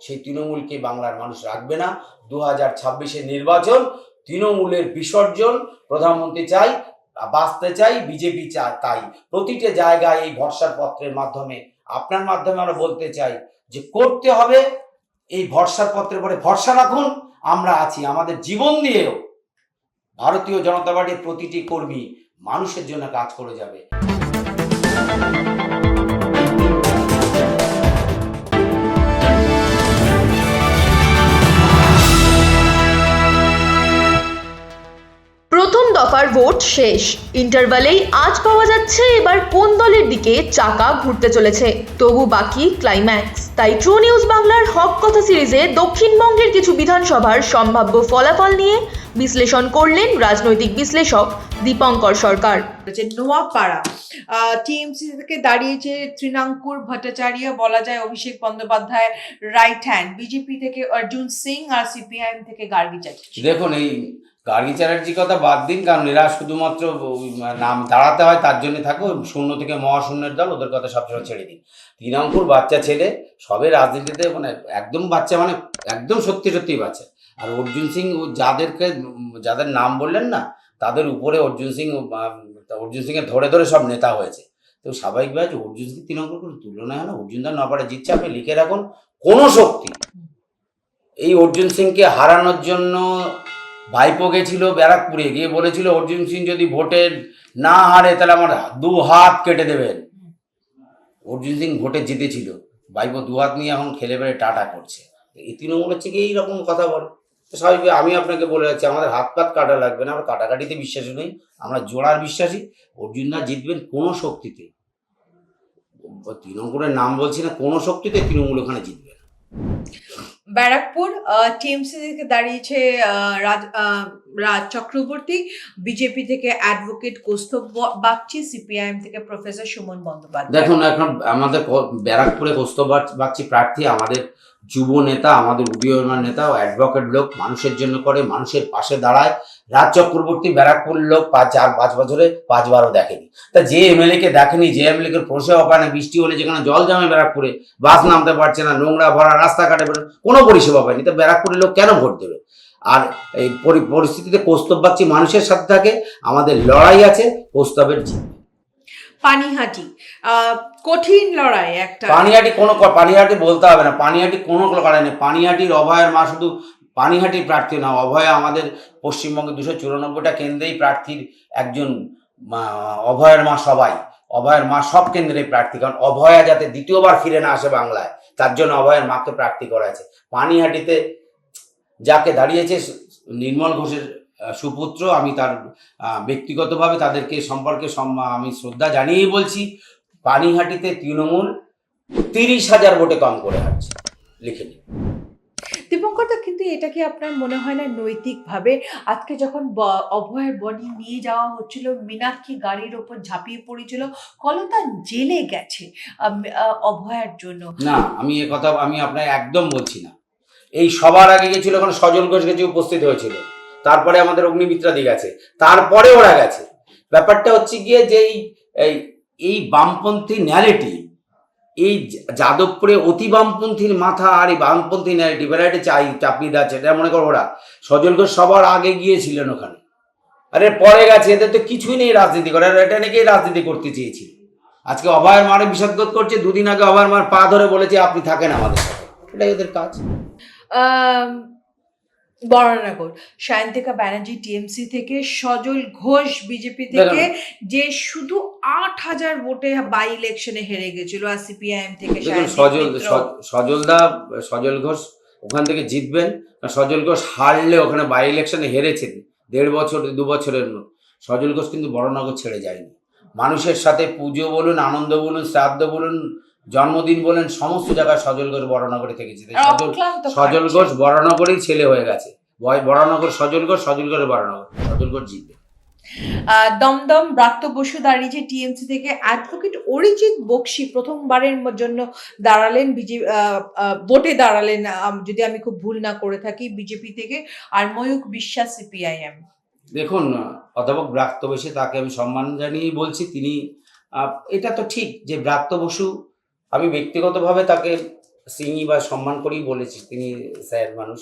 সেই তৃণমূলকে বাংলার মানুষ রাখবে না। 2026-এর নির্বাচন তৃণমূলের বিসর্জন। প্রধানমন্ত্রী চাই, বাঁচতে চাই, বিজেপি চায় তাই। প্রতিটা জায়গায় এই ভরসার পত্রের মাধ্যমে, আপনার মাধ্যমে আমরা বলতে চাই যে করতে হবে। এই ভরসার পত্রের পরে ভরসা রাখুন, আমরা আছি। আমাদের জীবন দিয়েও ভারতীয় জনতা পার্টির প্রতিটি কর্মী মানুষের জন্য কাজ করে যাবে। প্রথম দফার ভোট শেষ, ইন্টারভালেই আজ পাওয়া যাচ্ছে এবার কোন দলের দিকে চাকা ঘুরতে চলেছে। তবু বাকি ক্লাইম্যাক্স। তাই ট্রু নিউজ বাংলার হক কথা সিরিজে দক্ষিণবঙ্গের কিছু বিধানসভার সম্ভাব্য ফলাফল নিয়ে বিশ্লেষণ করলেন রাজনৈতিক বিশ্লেষক দীপঙ্কর সরকার। নোয়াপাড়া টিএমসি থেকে দাঁড়িয়েছে তৃণাঙ্কুর ভট্টাচার্য, বলা যায় Abhishek Bandyopadhyay right hand. BJP থেকে অর্জুন সিং আর সিপিআইএম থেকে গার্গী চ্যাটার্জি। দেখুন, এই গার্গী চ্যাটার্জির কথা বাদ দিন, কারণ এরা শুধুমাত্র নাম দাঁড়াতে হয় তার জন্য থাকো। শূন্য থেকে মহাশূন্যের দল, ওদের কথা সবসময় ছেড়ে দিন। তৃণাঙ্কুর বাচ্চা ছেলে, সবে রাজনীতিতে মানে একদম বাচ্চা, মানে একদম সত্যি সত্যি বাচ্চা। আর অর্জুন সিং যাদের নাম বললেন না, তাদের উপরে অর্জুন সিংয়ের ধরে ধরে সব নেতা হয়েছে। তো স্বাভাবিকভাবে অর্জুন সিং তৃণাঙ্কুর কোনো তুলনা হয় না। অর্জুনদার নপাড়ে জিতছে, আপনি লিখে রাখুন। কোনো শক্তি এই অর্জুন সিংকে হারানোর জন্য, ভাইপো গেছিল ব্যারাকপুরে, গিয়ে বলেছিল অর্জুন সিং যদি ভোটে না হারে তাহলে আমার 2 হাত কেটে দেবেন। অর্জুন সিং ভোটে জিতেছিল, ভাইপো 2 হাত নিয়ে এখন খেলে বেড়ে টাটা করছে। এই তৃণমূল হচ্ছে কি এইরকম কথা বলে। তো স্বাভাবিক, আমি আপনাকে বলে যাচ্ছি, আমাদের হাত পাত কাটা লাগবে না, আমরা কাটাকাটিতে বিশ্বাসী নেই, আমরা জোড়ার বিশ্বাসী। অর্জুনদা জিতবেন কোনো শক্তিতে। তৃণমূলের নাম বলছি না, কোনো শক্তিতে তৃণমূল ওখানে জিতবে না। ব্যারাকপুর টিএমসি থেকে দাঁড়িয়েছে রাজ চক্রবর্তী, বিজেপি থেকে অ্যাডভোকেট কৌস্তব বাগচি, সিপিআইএম থেকে প্রফেসর সুমন বন্দ্যোপাধ্যায়। দেখুন, এখন আমাদের ব্যারাকপুরে কৌস্তব বাগচি প্রার্থী, আমাদের যুব নেতা, আমাদের উদীয়মান নেতা, অ্যাডভোকেট লোক, মানুষের জন্য করে, মানুষের পাশে দাঁড়ায়। রাজ চক্রবর্তী ব্যারাকপুর লোক, 5 বছরে 5 বারও দেখেনি। তা যে এমএলএ কে দেখেনি, যে এমএলএ কে পরিষেবা পায় না, বৃষ্টি হলে যেখানে জল জমে ব্যারাকপুরে, বাস নামতে পারছে না, নোংরা ভরা রাস্তাঘাটে কোনো পরিষেবা পায়নি, তা ব্যারাকপুরের লোক কেন ভোট দেবে? আর এই পরিস্থিতিতে কৌস্তব বাগচি মানুষের সাথে থাকে। আমাদের লড়াই আছে, কৌস্তবের জিত। পানিহাটি কঠিন লড়াই একটা। পানিহাটি বলতে হবে না, পানিহাটি কোনো লড়াই নেই। পানিহাটির অভয়ের মা শুধু পানিহাটির প্রার্থী না, অভয়া আমাদের পশ্চিমবঙ্গে 294টা কেন্দ্রেই প্রার্থীর একজন। অভয়ের মা সবাই, অভয়ের মা সব কেন্দ্রে প্রার্থী, কারণ অভয়া যাতে দ্বিতীয়বার ফিরে না আসে বাংলায়, তার জন্য অভয়ের মাকে প্রার্থী করা আছে। পানিহাটিতে যাকে দাঁড়িয়েছে নির্মল ঘোষের সুপুত্র, আমি তার ব্যক্তিগতভাবে তাদেরকে সম্পর্কে আমি শ্রদ্ধা জানিয়েই বলছি, পানিহাটিতে তৃণমূল 30,000 ভোটে কম করে হারছে, লিখে নিন। দীপঙ্করদা, কিন্তু এটা কি আপনার মনে হয় না নৈতিকভাবে আজকে যখন অভয়ের বডি নিয়ে যাওয়া হচ্ছিল, মীনাক্ষী গাড়ির ওপর ঝাঁপিয়ে পড়েছিল, কলতা জেলে গেছে অভয়ের জন্য? না, আমি এ কথা আমি আপনার একদম বলছি না। এই সবার আগে গেছিল, এখন সজল ঘোষ গেছে, উপস্থিত হয়েছিল। তারপরে আমাদের অগ্নিমিত্রাদি গেছে, তারপরে ওরা গেছে। ব্যাপারটা হচ্ছে গিয়ে যে এই বামপন্থী ন্যারেটিভ, এই যাদবপুরে অতি বামপন্থীর মাথা আর এই বামপন্থী ন্যারেটিভ, এরা এটা চাপিয়ে দিচ্ছে। এটা মনে করো ওরা, সজল ঘোষ সবার আগে গিয়েছিলেন ওখানে, আরে পরে গেছে। এদের তো কিছুই নেই রাজনীতি করে, এটা নাকি রাজনীতি করতে চেয়েছিল। আজকে অভয়ের মারে বিষাদবোধ করছে, 2 দিন আগে অভয়ের মার পা ধরে বলেছে আপনি থাকেন আমাদের সাথে, এটাই ওদের কাজ। বরানগর সায়ন্তিকা ব্যানার্জি টিএমসি থেকে, সজল ঘোষ বিজেপি থেকে, যে শুধু 8,000 ভোটে বাই ইলেকশনে হেরে গেছিল, আর সিপিআইএম থেকে সজল ঘোষ ওখান থেকে জিতবেন। সজল ঘোষ হারলে ওখানে বাই ইলেকশনে হেরেছেন 1.5 বছর 2 বছরের মতো। সজল ঘোষ কিন্তু বড়নগর ছেড়ে যায়নি। মানুষের সাথে পুজো বলুন, আনন্দ বলুন, শ্রাদ্ধ বলুন, জন্মদিন বলেন, সমস্ত জায়গায় সজল ঘোষ বড়নগরে থেকেছে। সজল ঘোষ বড়নগরেই ছেলে হয়ে গেছে। বড়নগর সজল ঘোষ, সজল ঘোষ বড়নগর, সজল ঘোষ জিতবে। দমদম ব্রাত্য বসু দাঁড়িয়েছে টিএমসি থেকে, অ্যাডভোকেট অরিজিৎ বক্সি প্রথমবারের জন্য দাঁড়ালেন, ভোটে দাঁড়ালেন যদি আমি খুব ভুল না করে থাকি, বিজেপি থেকে, আর ময়ূক বিশ্বাস সিপিআইএম। দেখুন, অধ্যাপক ব্রাত্য বসু, তাকে আমি সম্মান জানিয়েই বলছি। তিনি এটা তো ঠিক যে ব্রাত্য বসু, আমি ব্যক্তিগতভাবে তাকে সিংই বা সম্মান করেই বলেছি, তিনি স্যার মানুষ।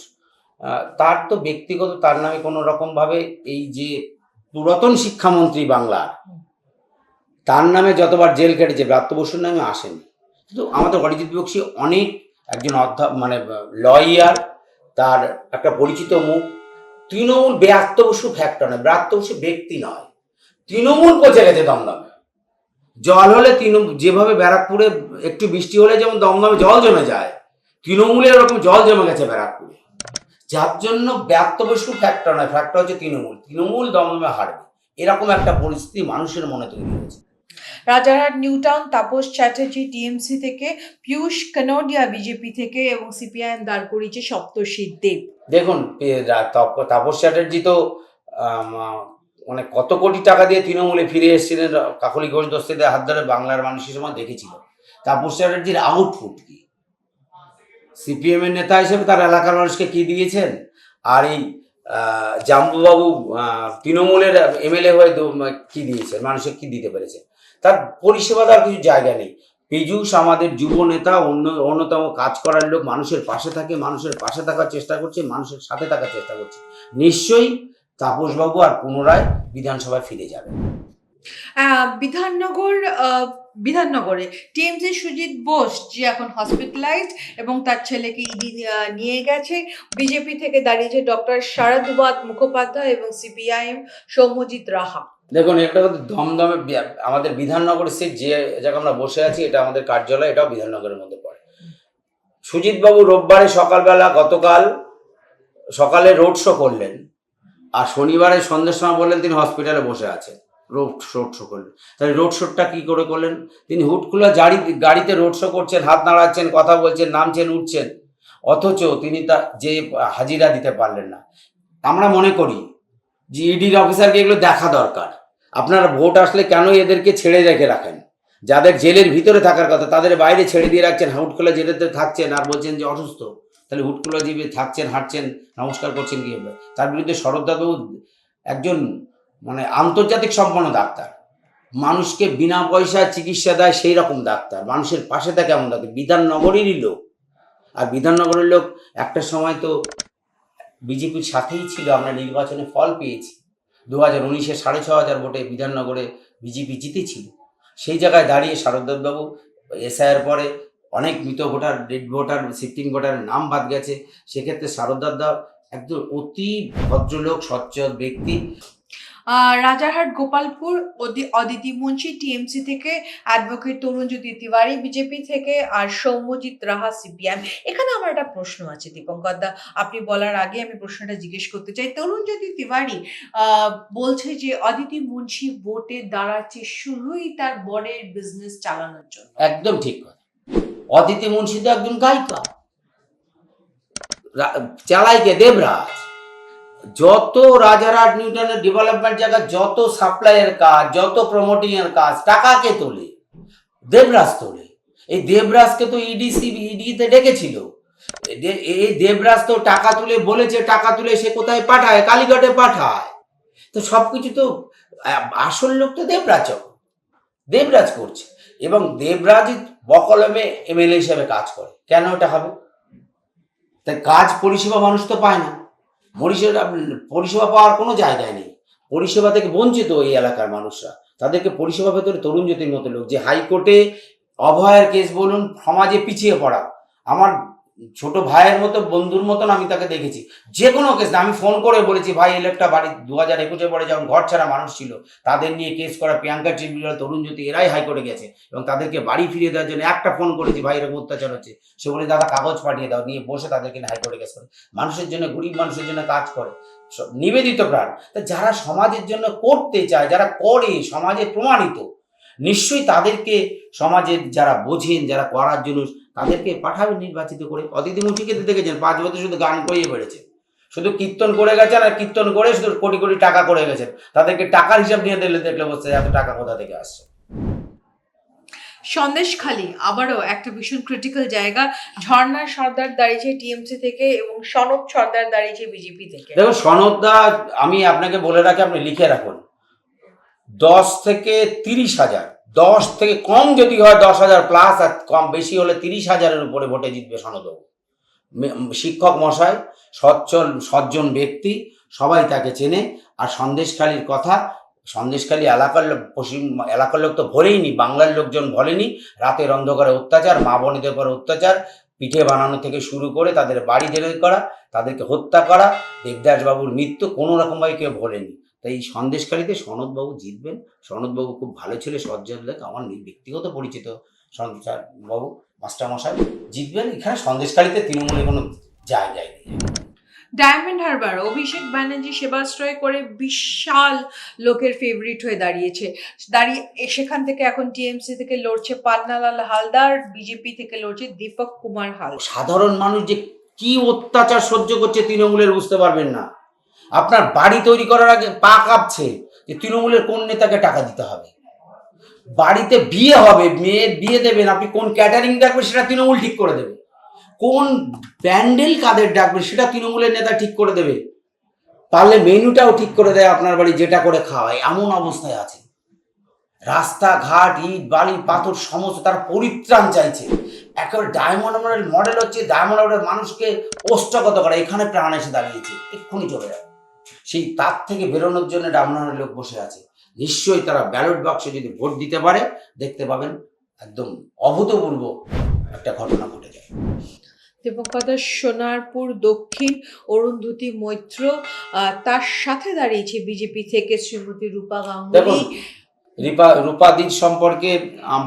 তার তো ব্যক্তিগত তার নামে কোনো রকমভাবে এই যে পুরাতন শিক্ষামন্ত্রী বাংলা, তার নামে যতবার জেল কেটেছে ব্রাত্য বসুর নামে আসেনি। কিন্তু আমাদের অরিজিৎ বক্সী অনেক একজন মানে লয়ার, তার একটা পরিচিত মুখ। তৃণমূল ব্রাত্য বসু ফ্যাক্টর নয়, ব্রাত্য বসু ব্যক্তি নয়, তৃণমূল পচে গেছে দমদমে। জল হলে তৃণমূল, যেভাবে ব্যারাকপুরে একটু বৃষ্টি হলে যেমন দমদমে জল জমে যায়, তৃণমূলের এরকম জল জমে গেছে ব্যারাকপুরে। যার জন্য ব্রাত্য বসু ফ্যাক্টর নয়, ফ্যাক্টর হচ্ছে তৃণমূল। তৃণমূল দমদমে হারবে, এরকম একটা পরিস্থিতি মানুষের মনে তৈরি হয়েছে। Rajarhat new town Tapas Chatterjee TMC থেকে, পীয়ূষ কানোডিয়া বিজেপি থেকে এবং সিপিআইএম দাঁড় করিয়েছে সপ্তর্ষি দেব। দেখুন, তাপস চ্যাটার্জি তো মানে কত কোটি টাকা দিয়ে তৃণমূলে ফিরে এসেছিলেন, কাকলি ঘোষ দস্তিদের হাত ধরে বাংলার মানুষের সময় দেখেছিল। তাপস চ্যাটার্জির আউটপুট কি? সিপিএম এর নেতা হিসেবে তার এলাকার মানুষকে কি দিয়েছেন? আর এই জাম্বুবাবু তৃণমূলের এমএলএ হয়ে কি দিয়েছেন, মানুষকে কি দিতে পেরেছে? তার পরিষেবা দেওয়ার কিছু জায়গা নেই। পীযূষ আমাদের যুব নেতা, অন্যতম কাজ করার লোক, মানুষের পাশে থাকে, মানুষের পাশে থাকার চেষ্টা করছে, মানুষের সাথে থাকার চেষ্টা করছে। নিশ্চয়ই তাপসবাবু আর পুনরায় বিধানসভায় ফিরে যাবেন। বিধাননগরে টিএমসি সুজিত বোস যে এখন হসপিটালাইজড এবং তার ছেলেকে ইডি নিয়ে গেছে। বিজেপি থেকে দাঁড়িয়েছে ডক্টর শারদবাদ মুখোপাধ্যায় এবং সিপিআইএম সৌম্যজিৎ রাহা। দেখুন, একটা কথা, দমদমে আমাদের বিধাননগরের সিট যে জায়গায় আমরা বসে আছি, এটা আমাদের কার্যালয়, এটাও বিধাননগরের মধ্যে পড়ে। সুজিতবাবু রোববারে সকালবেলা, গতকাল সকালে রোড শো করলেন, আর শনিবারে সন্ধ্যের সময় বললেন তিনি হসপিটালে বসে আছেন। রোড শো করলেন। তাহলে রোড শোটা কি করে করলেন? তিনি হুটখোলা গাড়িতে রোড শো করছেন, হাত নাড়াচ্ছেন, কথা বলছেন, নামছেন, উঠছেন, অথচ তিনি যে হাজিরা দিতে পারলেন না। আমরা মনে করি যে ইডির অফিসারকে এগুলো দেখা দরকার। আপনারা ভোট আসলে কেন এদেরকে ছেড়ে রেখে রাখেন? যাদের জেলের ভিতরে থাকার কথা তাদের বাইরে ছেড়ে দিয়ে রাখছেন, হুটখোলা জেলেতে থাকছেন আর বলছেন যে অসুস্থ। তাহলে হুটখোলা জীবে থাকছেন, হাঁটছেন, নমস্কার করছেন কীভাবে? তার বিরুদ্ধে শরৎবাবু একজন মানে আন্তর্জাতিক সম্পন্ন ডাক্তার, মানুষকে বিনা পয়সায় চিকিৎসা দেয় সেই রকম ডাক্তার, মানুষের পাশে থাকে এমন ডাক্তার, বিধাননগরেরই লোক। আর বিধাননগরের লোক একটা সময় তো বিজেপির সাথেই ছিল, আমরা নির্বাচনে ফল পেয়েছি। 2019-এ 6,500 ভোটে বিধাননগরে বিজেপি জিতেছিল। সেই জায়গায় দাঁড়িয়ে শারদবাবু এসআইয়ের পরে অনেক মৃত ভোটার, ডেড ভোটার, শিফটিং ভোটারের নাম বাদ গেছে। সেক্ষেত্রে শারদদা একজন অতি ভদ্রলোক, সচ্চল ব্যক্তি। রাজারহাট গোপালপুর অদিতি মুন্সি টিএমসি থেকে, অ্যাডভোকেট তরুণজ্যোতি তিওয়ারি বিজেপি থেকে, আর সৌম্যজিৎ রাহা সিপিআইএম। এখানে আমার একটা প্রশ্ন আছে দীপঙ্কর দা, আপনি বলার আগে আমি প্রশ্নটা জিজ্ঞেস করতে চাই। তরুণজ্যোতি তিওয়ারি বলছে যে অদিতি মুন্সি ভোটে দাঁড়াচ্ছে শুধুই তার বরের বিজনেস চালানোর জন্য। একদম ঠিক কথা। অদিতি মুন্সি তো একজন গায়িকা, চালাইকে দেবরাজ। যত রাজারহাট নিউটাউনের ডেভেলপমেন্ট জায়গা, যত সাপ্লাইয়ের কাজ, যত প্রমোটিং এর কাজ, টাকাকে তোলে দেবরাজ তোলে। এই দেবরাজকে তো ইডিতে ডেকেছিল। এই দেবরাজ তো টাকা তুলে বলেছে, টাকা তুলে সে কোথায় পাঠায়? কালীঘাটে পাঠায়। তো সবকিছু তো আসল লোক তো দেবরাজ করছে, এবং দেবরাজ বকলমে এমএলএ হিসেবে কাজ করে। কেন এটা হবে? তাই কাজ পরিষেবা মানুষ তো পায় না, পরিষেবা পাওয়ার কোনো জায়গায় নেই, পরিষেবা থেকে বঞ্চিত এই এলাকার মানুষরা। তাদেরকে পরিষেবা ভেতরে তরুণজ্যোতির মতো লোক, যে হাইকোর্টে অভয়ের কেস বলুন, সমাজে পিছিয়ে পড়া, আমার ছোট ভাইয়ের মতো, বন্ধুর মতন আমি তাকে দেখেছি। যে কোনো কেস, আমি ফোন করে বলেছি, ভাই একটা বাড়ি 2021-এ পরে যখন ঘর ছাড়া মানুষ ছিল তাদের নিয়ে কেস করা, প্রিয়াঙ্কা ট্রিবিউনাল, তরুণজ্যোতি, এরাই হাইকোর্টে গেছে এবং তাদেরকে বাড়ি ফিরিয়ে দেওয়ার জন্য একটা ফোন করেছি, ভাই এরকম অত্যাচার হচ্ছে। সে বলে দাদা কাগজ পাঠিয়ে দাও, নিয়ে বসে তাদেরকে হাইকোর্টে কেস করে। মানুষের জন্য, গরিব মানুষের জন্য কাজ করে, নিবেদিত প্রাণ। তা যারা সমাজের জন্য করতে চায়, যারা করে, সমাজে প্রমাণিত, নিশ্চয়ই তাদেরকে সমাজের যারা বোঝেন, যারা করার জন্য, তাদেরকে পাঠাবেন নির্বাচিত করে। অদিতি মুন্সিকে দেখেছেন 5 বছর শুধু গান করিয়ে বেড়েছে, শুধু কীর্তন করে গেছেন, আর কীর্তন করে শুধু কোটি কোটি টাকা করে গেছেন। তাদেরকে টাকার হিসাব নিয়ে দেখলে বসছে এত টাকা কোথা থেকে আসছে। সন্দেশখালী আবারও একটা ভীষণ ক্রিটিক্যাল জায়গা। ঝর্ণা সর্দার দাঁড়িয়েছে টিএমসি থেকে এবং সনদ সর্দার দাঁড়িয়েছে বিজেপি থেকে। দেখুন সনদদা, আমি আপনাকে বলে রাখি, আপনি লিখে রাখুন, 10 থেকে 30 হাজার 10 থেকে কম যদি হয় 10,000 প্লাস, আর কম বেশি হলে 30,000-এর উপরে ভোটে জিতবে সনদবাবু। শিক্ষক মশাই, সজ্জন ব্যক্তি, সবাই তাকে চেনে। আর সন্দেশখালীর কথা, সন্দেশখালী এলাকার লোক তো ভরেইনি, বাংলার লোকজন ভরেনি। রাতের অন্ধকারে অত্যাচার, মা বোনেদের উপর অত্যাচার, পিঠে বানানো থেকে শুরু করে তাদের বাড়ি জেলে করা, তাদেরকে হত্যা করা, দেবদাসবাবুর মৃত্যু কোনো রকমভাবে কেউ ভোলেনি। তাই এই সন্দেশখালীতে সনদবাবু জিতবেন। সনদবাবু খুব ভালো ছেলে, সজ্জন লোক, আমার ব্যক্তিগত পরিচিত সনদবাবু মাস্টারমশাই জিতবেন। এখানে সন্দেশখালীতে তৃণমূলের কোনো জায়গায় নেই। ডায়মন্ড হারবার অভিষেক ব্যানার্জি সেবাশ্রয় করে বিশাল লোকের ফেভারিট হয়ে সেখান থেকে এখন টিএমসি থেকে লড়ছে পান্নালাল হালদার, বিজেপি থেকে লড়ছে দীপক কুমার হালদার। সাধারণ মানুষ যে কি অত্যাচার সহ্য করছে তৃণমূলের বুঝতে পারবেন না। আপনার বাড়ি তৈরি করার আগে পা কাঁপছে যে তৃণমূলের কোন নেতাকে টাকা দিতে হবে। বাড়িতে বিয়ে হবে, মেয়ের বিয়ে দেবেন, আপনি কোন ক্যাটারিং ডাকবেন সেটা তৃণমূল ঠিক করে দেবে। কোন প্যান্ডেল কাদের ডাকবে সেটা তৃণমূলের নেতা ঠিক করে দেবে। পারলে মেনুটাও ঠিক করে দেয় আপনার বাড়ি, যেটা করে খাওয়ায়। এমন অবস্থায় আছে। রাস্তাঘাট, ইট বালি পাথর সমস্ত তারা পরিত্রাণ চাইছে। একেবারে ডায়মন্ড হারবারের মডেল হচ্ছে ডায়মন্ড হারবারের মানুষকে ওষ্ঠাগত করা। এখানে প্রাণ এসে দাঁড়িয়েছে, এক্ষুনি চলে যাবে। সেই তার থেকে বেরোনোর জন্য ডায়মন্ড হারবারের লোক বসে আছে। নিশ্চয়ই তারা ব্যালট বাক্সে যদি ভোট দিতে পারে, দেখতে পাবেন একদম অভূতপূর্ব একটা ঘটনা ঘটে যায়। দিবঙ্কর সোনারপুর দক্ষিণ অরুন্ধতী মৈত্র, তার সাথে দাঁড়িয়েছে বিজেপি থেকে শ্রীমতী রূপা গাঙ্গুলি। রূপাদির সম্পর্কে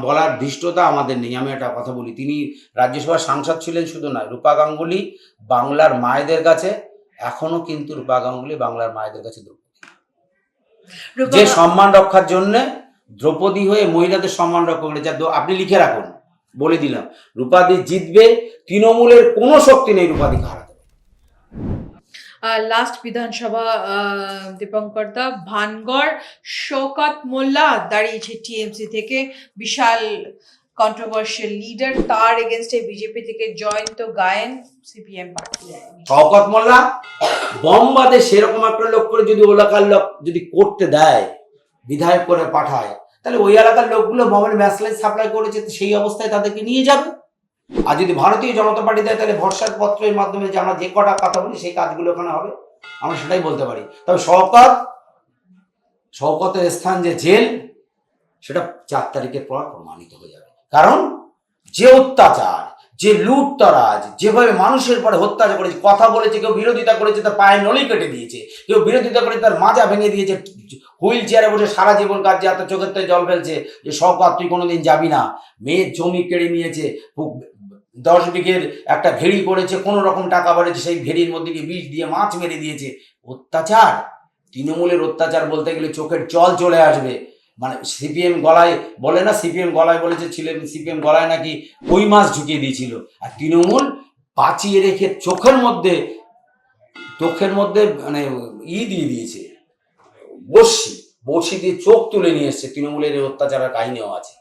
বলার ধৃষ্টতা আমাদের নেই। আমি একটা কথা বলি, তিনি রাজ্যসভার সাংসদ ছিলেন শুধু নয়, রূপা গাঙ্গুলি বাংলার মায়েদের কাছে এখনো কিন্তু রূপা গাঙ্গুলি বাংলার মায়েদের কাছে যে সম্মান রক্ষার জন্য দ্রৌপদী হয়ে মহিলাদের সম্মান রক্ষা করেছে। আপনি লিখে রাখুন, বলে দিলাম, রূপাদি জিতবে। তৃণমূলের কোনো শক্তি নেই রূপাদিকে হারাতে। লাস্ট বিধানসভা দীপঙ্কর দা, ভানগড় শওকত মোল্লা দাঁড়িয়েছে টিএমসি থেকে, বিশাল কন্ট্রোভার্সিয়াল লিডার। তার এগেনস্টে বিজেপি থেকে জয়ন্ত গায়েন, সিপিএম পার্টি। শওকত মোল্লা বোমবাদে সেরকম একটা লোক করে যদি এলাকার লোক যদি করতে দেয়, বিধায়ক করে পাঠায়, তাহলে ওই এলাকার লোকগুলো বোমের ম্যাসলাইজ সাপ্লাই করেছে, সেই অবস্থায় তাদেরকে নিয়ে যাবে। আর যদি ভারতীয় জনতা পার্টি দেয়, তাহলে ভরসার পত্রের মাধ্যমে যে আমরা যে কটা কথা বলি সেই কাজগুলো ওখানে হবে, আমরা সেটাই বলতে পারি। তবে শওকতের স্থান যে জেল, সেটা 4 তারিখের পর প্রমাণিত হয়ে যাবে। কারণ যে অত্যাচার, যে লুটতরাজ, যেভাবে মানুষের পরে হত্যা করেছে, কথা বলেছে, কেউ বিরোধিতা করেছে তার পায়ের নলি কেটে দিয়েছে, কেউ বিরোধিতা করে তার মাজা ভেঙে দিয়েছে, হুইল চেয়ারে বসে সারা জীবন কাটছে, এত চোখের থেকে জল ফেলছে যে শওকত তুই কোনোদিন যাবি না। মেয়ের জমি কেড়ে নিয়েছে, 10 বিঘের একটা ভেড়ি করেছে, কোনো রকম টাকা বাড়িয়েছে, সেই ভেড়ির মধ্যে গিয়ে বিষ দিয়ে মাছ মেরে দিয়েছে। অত্যাচার, তৃণমূলের অত্যাচার বলতে গেলে চোখের জল চলে আসবে। মানে সিপিএম গলায় বলে না, সিপিএম গলায় বলেছে ছিলেন, সিপিএম গলায় নাকি ওই মাছ ঢুকিয়ে দিয়েছিল। আর তৃণমূল বাঁচিয়ে রেখে চোখের মধ্যে মানে দিয়ে দিয়েছে, বড়শি দিয়ে চোখ তুলে নিয়ে এসছে। তৃণমূলের অত্যাচারের কাহিনীও আছে।